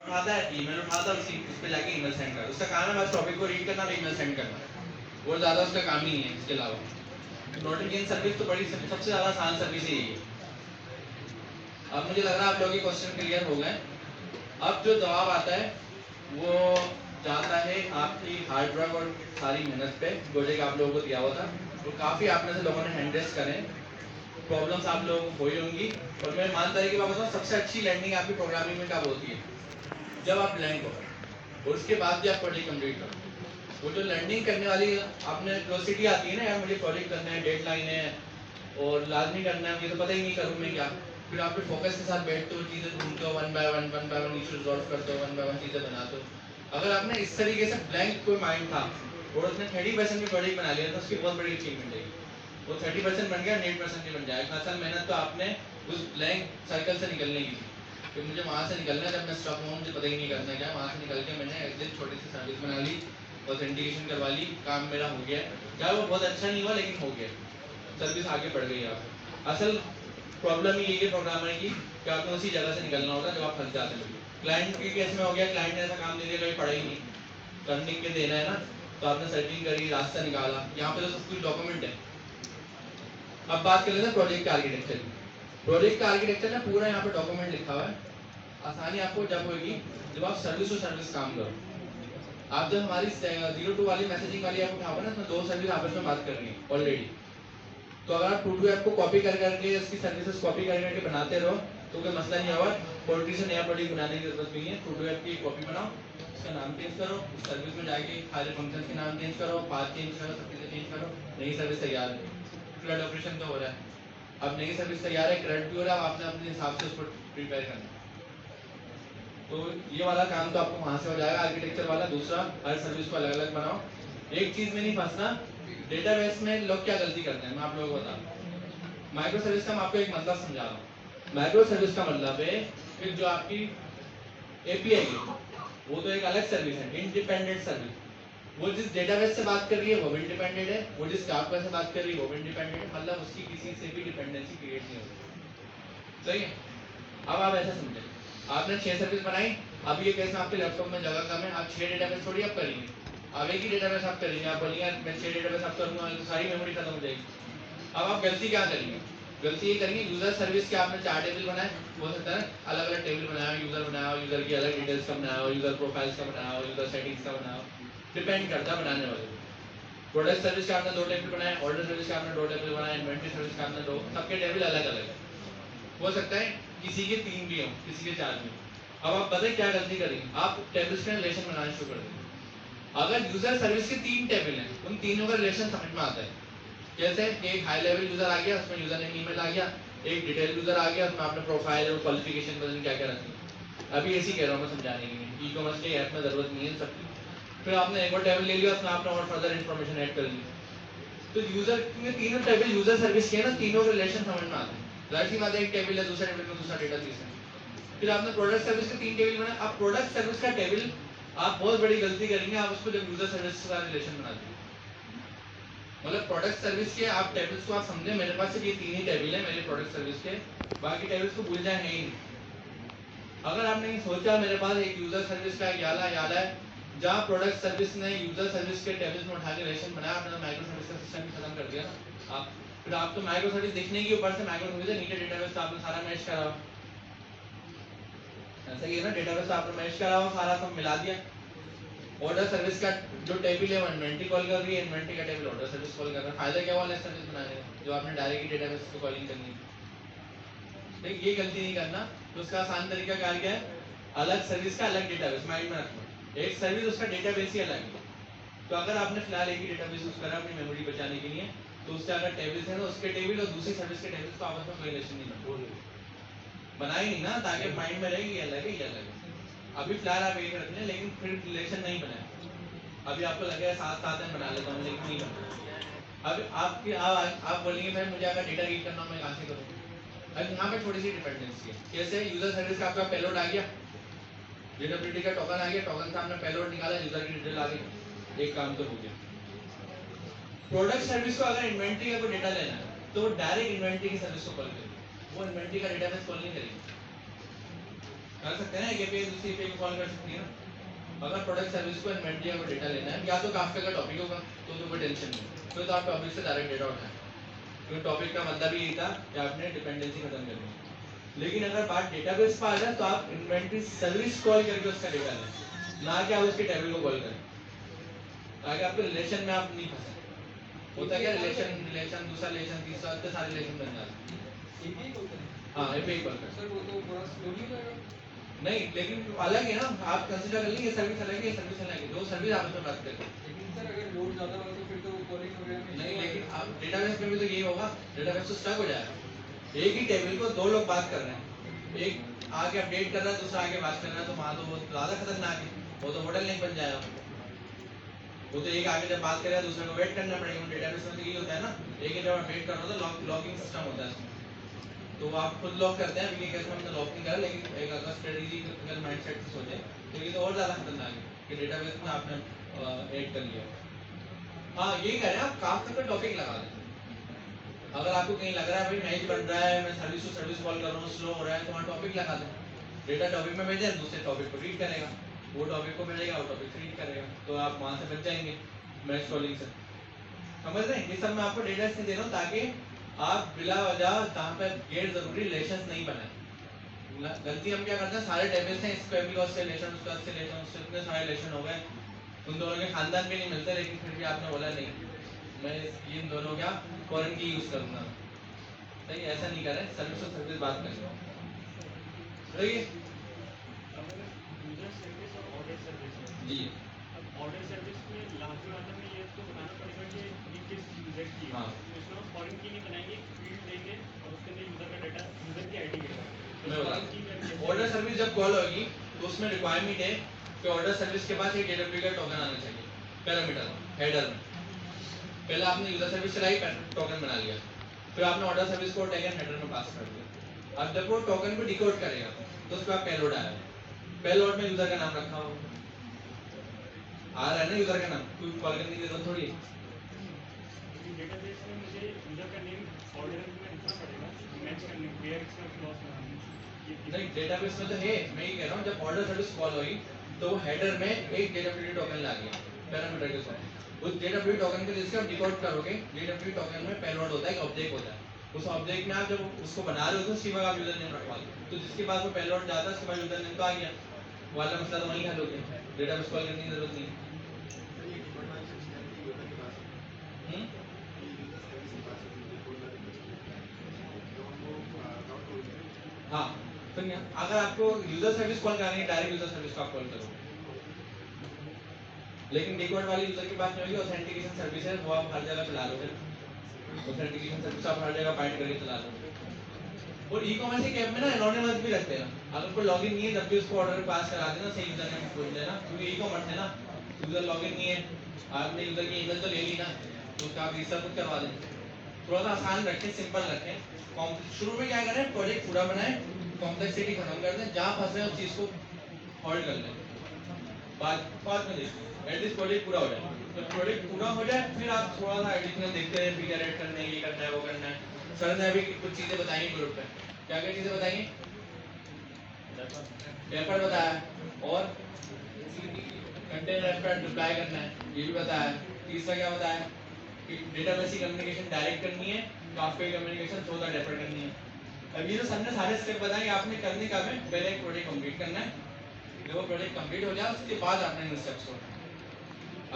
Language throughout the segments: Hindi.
उठाता है, ईमेल उठाता है, उस पर जाके ईमेल सेंड करता है। उसका काम है बस टॉपिक को रीड करना और ईमेल सेंड करना, और ज़्यादा उसका काम ही नहीं है इसके अलावा। नोटिफिकेशन सर्विस तो बड़ी सबसे ज़्यादा आसान सर्विस ही है। अब मुझे लग रहा है आप लोगों के क्वेश्चन क्लियर हो गए। अब जो जवाब आता है वो जाता है आपकी हार्ड वर्क और सारी मेहनत पे। प्रोजेक्ट आप लोगों को दिया हुआ था, तो काफ़ी आप में से लोगों ने हैंड रेस करें, प्रॉब्लम्स आप लोगों को हुई होंगी। और मैं मानता है कि बात बताऊँ, सबसे अच्छी लैंडिंग आपकी प्रोग्रामिंग में कब होती है? जब आप ब्लैंक हो और उसके बाद भी आप प्रोजेक्ट कंप्लीट करो। वो जो लैंडिंग करने वाली आपने क्यूरियोसिटी आती है ना, यार मुझे प्रोजेक्ट करना है, डेडलाइन है और लाजमी करना है, मुझे तो पता ही नहीं करूँ मैं क्या। फिर आप फोकस के साथ बैठते हो, चीज़ें ढूंढते हो, one by one issue resolve करते हो, वन बाय वन चीज़ें बनाते हो। अगर आपने इस तरीके से ब्लैंक कोई माइंड था और उसने 30% भी प्रोजेक्ट बना लिया तो उसकी बहुत बड़ी अचीवमेंट है। वो 30% बन गया, 100% नहीं बन जाएगा। असल मेहनत तो आपने उस ब्लैंक सर्कल से निकलने की थी कि मुझे वहाँ से निकलना है, जब मैं स्टॉक हूँ मुझे पता ही नहीं करना क्या। वहाँ से निकल के मैंने एक दिन छोटी सी सर्विस बना ली, ऑथेंटिकेशन करवा ली, काम मेरा हो गया। चाहे वो बहुत अच्छा नहीं हुआ लेकिन हो गया, सर्विस आगे बढ़ गई। आप असल प्रॉब्लम ही यही है प्रोग्रामर की कि आपको उसी जगह से निकलना होता है जब आप फंस जाते हैं। क्लाइंट के केस में हो गया, क्लाइंट ने ऐसा काम दे दिया, कभी पढ़ा ही नहीं, टर्निंग के देना है ना, तो आपने सर्चिंग करी, रास्ता निकाला। यहाँ पे तो सब कुछ डॉक्यूमेंट है। अब बात कर लेते हैं प्रोजेक्ट का आर्किटेक्चर की। प्रोजेक्ट का आर्किटेक्चर ना पूरा यहाँ पे डॉक्यूमेंट लिखा हुआ है। आसानी आपको जब होगी जब आप सर्विस टू सर्विस काम करो। आप जब हमारी 0 to वाली मैसेजिंग वाली ऐप उठाओगे ना, तो 2 सर्विस आपस में बात कर रही है ऑलरेडी। तो अगर आप टू ऐप को कॉपी कर करके इसकी सर्विसेज कॉपी कर करके बनाते रहो तो कोई मसला नहीं होगा। पोल्ट्री से नया प्रोजेक्ट बनाने की जरूरत नहीं है। टू ऐप की कॉपी बनाओ, उसका नाम चेंज करो, सर्विस में जाके सारे फंक्शन के नाम चेंज करो, पाथ चेंज करो, सब चीज़ें चेंज करो, नई सर्विस तैयार है। फ्लड ऑपरेशन तो हो रहा है, अब नई सर्विस तैयार है, क्रेडिट भी हो रहा है, अब आपने अपने हिसाब से उसको प्रिपेयर करना है। तो ये वाला काम तो आपको वहां से हो जाएगा आर्किटेक्चर वाला। दूसरा, हर सर्विस को अलग अलग बनाओ। एक चीज में नहीं फंसना, डेटाबेस में लोग क्या गलती करते हैं मैं आप लोगों को बताता हूँ। माइक्रो सर्विस का मैं आपको एक मतलब समझा रहा हूँ। माइक्रो सर्विस का मतलब है कि जो आपकी एपीआई है वो तो एक अलग सर्विस है, इंडिपेंडेंट सर्विस। वो जिस डेटाबेस से बात कर रही है वो भी इंडिपेंडेंट है, वो जिस काफका से बात कर रही है वो भी इंडिपेंडेंट है, मतलब उसकी किसी से भी डिपेंडेंसी क्रिएट नहीं होती। सही है? अब आप ऐसा समझे, आपने 6 सर्विस बनाई, अब ये केस में आपके लैपटॉप में जगह कम है, आप 6 डेटाबेस थोड़ी आप करेंगे, अब एक ही डेटाबेस आप करेंगे। आप बोलिए मैं 6 डेटाबेस आप करूंगा तो सारी मेमोरी खत्म हो जाएगी। अब आप गलती क्या करेंगे? गलती ये करेंगे, यूजर सर्विस के आपने 4 टेबल बनाए, हो सकता है अलग अलग टेबल बनाया, यूजर बनाया, यूजर की अलग डिटेल्स का बनाया, यूजर प्रोफाइल्स का बनाया, यूजर सेटिंग्स का बनाया, डिपेंड करता है बनाने वाले। प्रोडक्ट सर्विस का आपने 2 टेबल बनाए, ऑर्डर सर्विस का आपने 2 टेबल बनाए, इन्वेंटरी सर्विस का आपने 2, सबके टेबल अलग अलग है। हो सकता है किसी के 3 भी हो, किसी के 4 भी हो। अब आप बताइए क्या गलती करेंगे? आप टेबल्स का रिलेशन बनाना शुरू कर देंगे। अगर यूजर सर्विस के 3 टेबल हैं, उन तीनों का रिलेशन समझ में आता है। जैसे एक हाई लेवल यूजर आ गया, उसमें यूजर नेम ईमेल आ गया, एक डिटेल यूजर आ गया, उसमें आपने प्रोफाइल और क्वालिफिकेशन बदल क्या क्या रखी। अभी ऐसी कह रहा हूँ मैं समझाने के लिए, ई कॉमर्स के ऐप में जरूरत नहीं है सबकी। फिर आपने एक और टेबल ले लिया, उसमें आपने और फर्दर इन्फॉर्मेशन ऐड कर ली। तो यूजर में तीनों टेबल यूजर सर्विस के हैं ना, तीनों का रिलेशन समझ में आता है। जाहिर सी बात है, एक टेबल है, दूसरा टेबल में दूसरा डेटा तीसरा। फिर आपने प्रोडक्ट सर्विस के 3 टेबल बनाए। अब प्रोडक्ट सर्विस का टेबल आप बहुत बड़ी गलती करेंगे आप उसको जब यूजर सर्विस का रिलेशन बनाते हैं। मतलब प्रोडक्ट सर्विस के आप टेबल्स को आप समझे, मेरे पास सिर्फ ये 3 ही टेबल है मेरे प्रोडक्ट सर्विस के, बाकी टेबल्स को भूल जाए, है ही नहीं। अगर आपने ये सोचा मेरे पास एक यूजर सर्विस का याद है, जहाँ प्रोडक्ट सर्विस ने यूजर सर्विस के टेबल्स में उठा के रिलेशन बनाया, आपने तो माइक्रो सर्विस का सिस्टम ही खत्म कर दिया ना। आप फिर आप तो माइक्रो सर्विस दिखने के ऊपर से माइक्रो सर्विस नीचे डेटाबेस तो आपने सारा मैच करा, ऐसा ही है ना, डेटाबेस आपने मैच करा हो, सारा सब मिला दिया। ऑर्डर सर्विस का जो टेबल है वो इन्वेंटरी कॉल कर रही है, इन्वेंटरी का टेबल ऑर्डर सर्विस कॉल कर रहा है। फायदा क्या हुआ लेस सर्विस बनाने का, जो आपने डायरेक्ट डेटाबेस को कॉलिंग करनी है। लेकिन ये गलती नहीं करना। तो उसका आसान तरीका क्या है? अलग सर्विस का अलग डेटाबेस माइंड में रखना। एक सर्विस उसका डेटाबेस ही अलग है। तो अगर आपने फिलहाल एक ही डेटाबेस यूज करा अपनी मेमोरी बचाने के लिए, तो उससे अगर टेबल्स है ना, उसके टेबल और दूसरी सर्विस के टेबल्स को आपस में कोई रिलेशन नहीं बनाई नहीं ना, ताकि माइंड में रहेगी ये अलग है ये अलग है। अभी फिलहाल आप एक रख लें, लेकिन फिर रिलेशन नहीं बनाए। अभी आपको लगेगा साथ साथ में बना लेता हूँ, लेकिन नहीं बना। अब आप बोलेंगे भाई मुझे अगर डेटा रीड करना मैं कहाँ से करूँ? अब यहाँ पे थोड़ी सी डिपेंडेंसी है। कैसे? यूजर सर्विस का आपका पेलोड आ गया, जेडब्ल्यूटी का टोकन आ गया, टोकन से आपने पेलोड निकाला, यूजर की डिटेल आ गई, एक काम तो हो गया। प्रोडक्ट सर्विस को अगर इन्वेंटरी का कोई डेटा लेना है तो वो डायरेक्ट इन्वेंटरी की सर्विस को कॉल करेगी, वो इन्वेंटरी का डेटाबेस कॉल नहीं करेगी। कर सकते हैं ना, एक एपीआई दूसरी एपीआई को कॉल कर सकती है ना। अगर प्रोडक्ट सर्विस को इन्वेंटरी का डेटा लेना है, या तो काफी का टॉपिक होगा तो कोई टेंशन नहीं, फिर तो आप टॉपिक से डायरेक्ट डेटा उठाएं, क्योंकि टॉपिक का मतलब ही यही था कि आपने डिपेंडेंसी खत्म करनी है। लेकिन अगर बात डेटाबेस पर आ जाए तो आप इन्वेंटरी सर्विस कॉल करके उसका डेटा लें, ना कि आप उसके टेबल को कॉल करें, ताकि आपके रिलेशन में आप नहीं फंसे। होता है क्या, रिलेशन दूसरा रिलेशन तीसरा, इतने सारे रिलेशन बन जाते हैं। हाँ एपीआई कॉल कर सर वो तो थोड़ा स्लोली हो जाएगा। नहीं, लेकिन अलग है ना, आप कंसीडर कर लीजिए सर्विस अलग है, ये सर्विस अलग है, दो सर्विस आपस में बात करते हैं। लेकिन सर अगर लोड ज़्यादा हो तो फिर तो कॉलिंग वगैरह में नहीं, लेकिन आप डेटाबेस में भी तो यही होगा, डेटाबेस तो स्टक हो जाएगा। एक ही टेबल को दो लोग बात कर रहे हैं, एक आगे अपडेट कर रहा है, दूसरा आगे बात कर रहा है, तो वहाँ तो वो ज़्यादा खतरनाक है, वो तो मॉडल नहीं बन जाएगा। वो तो एक आगे जब बात करेगा दूसरे को वेट करना पड़ेगा। डेटाबेस में तो यही होता है ना, एक ही जब वेट कर रहा होता है, लॉगिंग सिस्टम होता है इसमें, तो वो आप खुद लॉक करते हैं, अभी केस में हमने लॉक नहीं करा, लेकिन एक अगर स्ट्रेटजी अगर माइंडसेट से सोचे तो ये तो और ज़्यादा खतरनाक है कि डेटाबेस में आपने ऐड कर लिया। हाँ यही कह रहे हैं, आप काफी का टॉपिक लगा दें। अगर आपको कहीं लग रहा है भाई मैच बन रहा है, मैं सर्विस टू सर्विस कॉल कर रहा हूँ, स्लो हो रहा है, तो वहाँ टॉपिक लगा दें, डेटा टॉपिक में भेजें, दूसरे टॉपिक को रीड करेगा, वो टॉपिक को भेजेगा, वो टॉपिक रीड करेगा, तो आप वहाँ से बच जाएंगे मैच कॉलिंग से। समझ रहे हैं, ये सब मैं आपको डेटा इसलिए दे रहा हूँ ताकि आप बिला वजह जहाँ पे गैर जरूरी रिलेशन नहीं बनाए। गलती हम क्या करते हैं, सारे टेबल्स हैं, इसका भी उससे रिलेशन, उसका उससे रिलेशन, उससे इतने सारे रिलेशन हो गए, उन दोनों के खानदान भी नहीं मिलते, लेकिन फिर भी आपने बोला नहीं मैं इन दोनों का फॉरेन की यूज करूंगा। सही, ऐसा नहीं कर रहे, सर्विस टू सर्विस बात करें। सही है जी। ऑर्डर सर्विस में लास्ट वाला में ये तो बताना पड़ेगा कि ये किस यूजर की है। हाँ। तो इसमें हम फॉरेन की नहीं बनाएंगे, फील्ड देंगे और उसके अंदर यूजर का डाटा, यूजर की आईडी देगा। मैं बता, ऑर्डर सर्विस जब कॉल होगी तो उसमें रिक्वायरमेंट है कि ऑर्डर सर्विस के पास एक AWS का टोकन आना चाहिए पैरामीटर हेडर में। पहले आपने यूजर सर्विस चलाई, टोकन बना लिया, फिर आपने ऑर्डर सर्विस को टैग एंड हेडर में पास कर दिया। अब जब वो टोकन को डिकोड करेगा तो उसके बाद पेलोड आएगा, पेलोड में यूजर का नाम रखा होगा, आ रहा है ना यूजर का नाम, कोई कॉल करने की जरूरत थोड़ी है। डेटाबेस में मुझे यूजर का नेम ऑर्डर में लिखना पड़ेगा, मैच करने वेयर इसका क्लॉज बनाना। नहीं, डेटाबेस में तो है, मैं ये कह रहा हूँ जब ऑर्डर सर्विस कॉल हुई तो वो हेडर में एक JWT टोकन ला गया पैरामीटर के साथ। उस JWT टोकन को जिससे आप डिकोड करोगे, JWT टोकन में पेलोड होता है, एक ऑब्जेक्ट होता है, उस ऑब्जेक्ट में आप जब उसको बना रहे हो तो उसकी जगह आप यूजर नेम रखवा दो, तो जिसके पास वो पेलोड जाता है उसके पास यूजर नेम तो आ गया, वाला मसला तो वहीं हल हो गया, डेटाबेस कॉल करने की जरूरत नहीं है। हाँ, तो अगर आपको यूजर सर्विस कॉल करनी है, डायरेक्ट यूजर सर्विस को आप कॉल करो, लेकिन डिकोड वाली यूजर की बात नहीं होगी। ऑथेंटिकेशन सर्विस है, वो आप हर जगह चला लोगे, ऑथेंटिकेशन सर्विस आप हर जगह बाइंड करके चला लोगे। और ई कॉमर्स के ऐप में ना एनोनिमस भी रखते हैं, अगर कोई लॉगिन नहीं है तब भी उसको ऑर्डर पास करा देना, सही यूजर नेम बोल देना, क्योंकि ई कॉमर्स है ना, यूजर लॉगिन नहीं है, आपने यूजर की ईमेल तो ले ली ना, तो उसका आप रिसर्च खुद करवा दें। थोड़ा सा आसान रखें, सिंपल रखें। शुरू में क्या करें, प्रोजेक्ट पूरा बनाएं, कॉम्प्लेक्सिटी खत्म कर दें, जहाँ फंसे उस चीज को होल्ड कर लें, बाद में देखें एटलीस्ट प्रोजेक्ट पूरा हो जाए। तो प्रोजेक्ट पूरा हो जाए फिर आप थोड़ा सा एडिशनल देखते हैं, फिर एडिट करना है, ये करना है, वो करना है। सर ने अभी कुछ चीजें बताई ग्रुप पे, क्या क्या चीजें बताई, पेपर बताया, और कंटेनर पर डिप्लॉय करना है, ये भी बताया। तीसरा क्या बताया कि डेटाबेस की कम्युनिकेशन डायरेक्ट करनी है, काफी की कम्युनिकेशन थ्रू द डेफर करनी है। अब ये जो सर ने सारे स्टेप बताए आपने करने का है, पहले एक प्रोजेक्ट कंप्लीट करना है, जब वो प्रोजेक्ट कंप्लीट हो जाए उसके बाद आपने इन स्टेप्स को उठाना।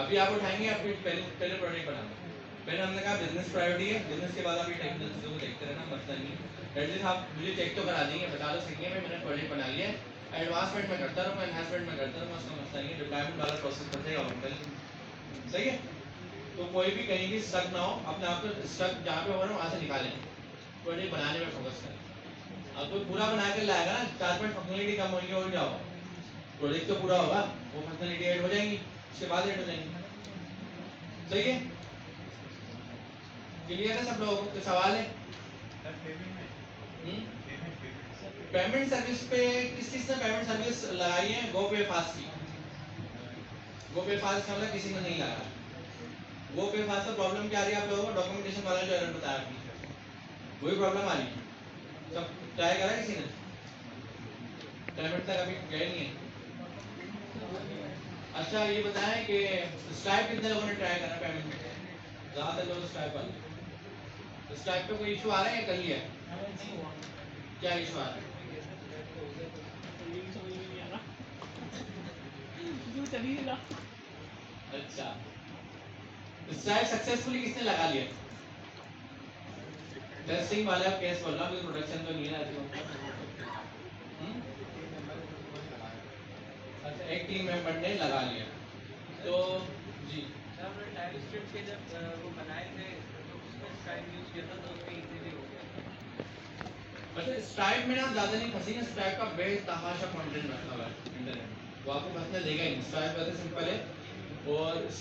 अभी आप उठाएंगे, आप पहले प्रोजेक्ट बनाना, पहले हमने कहा बिजनेस प्रायोरिटी है, बिजनेस के बाद आप ये टेक्निकल चीजों को देखते रहना, मसला नहीं है। एटलीस्ट आप मुझे चेक तो करा देंगे, बता दो सही है मैंने प्रोजेक्ट बना लिया है, एडवांसमेंट में करता रहूँगा, एनहांसमेंट में करता रहूँगा, उसका मसला नहीं है, डिप्लॉयमेंट वाला प्रोसेस कर देगा उनका। सही है, तो कोई भी कहीं भी स्टक ना हो, अपने आप को स्टक जहाँ पे हो रहा है वहाँ से निकालें, प्रोजेक्ट बनाने में फोकस करें। अब कोई पूरा बना कर लाएगा ना, 4 फंक्शनलिटी कम होगी और क्या होगा, प्रोजेक्ट तो पूरा होगा, वो फंक्शनलिटी ऐड हो जाएंगी, उसके बाद ऐड हो जाएंगी। सही है, क्लियर है सब लोगों को, सवाल है? पेमेंट सर्विस पे किस चीज ने पेमेंट सर्विस लगाई है, GoPay फास्ट की। GoPay फास्ट का मतलब किसी ने नहीं लगाया। GoPay फास्ट का प्रॉब्लम क्या आ रही है आप लोगों को, डॉक्यूमेंटेशन वाला जो एरर बताया आपने, वही प्रॉब्लम आ रही है। सब ट्राई करा किसी ने? पेमेंट तक अभी गए नहीं है। अच्छा ये बताएं कि स्ट्राइप कितने लोगों ने ट्राई करा पेमेंट में? ज़्यादातर लोग स्ट्राइप वाले। स्ट्राइप पे कोई इशू आ रहा है या कर लिया है? क्या इशू आ रहा है? लिंक समझ में नहीं आ रहा जो चली नहीं रहा अच्छा स्ट्राइप सक्सेसफुली किसने लगा लिया? टेस्टिंग वाला केस बोल रहा हूँ, प्रोडक्शन तो नहीं है ऐसे। अच्छा एक टीम मेंबर ने लगा लिया तो जी सर हमने टाइम स्क्रिप्ट के जब वो बनाए थे तो उसमें स्ट्राइप यूज किया था तो उसमें इजीली हो गया। वैसे स्ट्राइप में ना ज़्यादा नहीं फंसी ना, स्ट्राइप का बेतहाशा कंटेंट रखा हुआ है इंटरनेट में, वो आपको फंसने देगा ही नहीं। स्ट्राइप वैसे सिंपल है और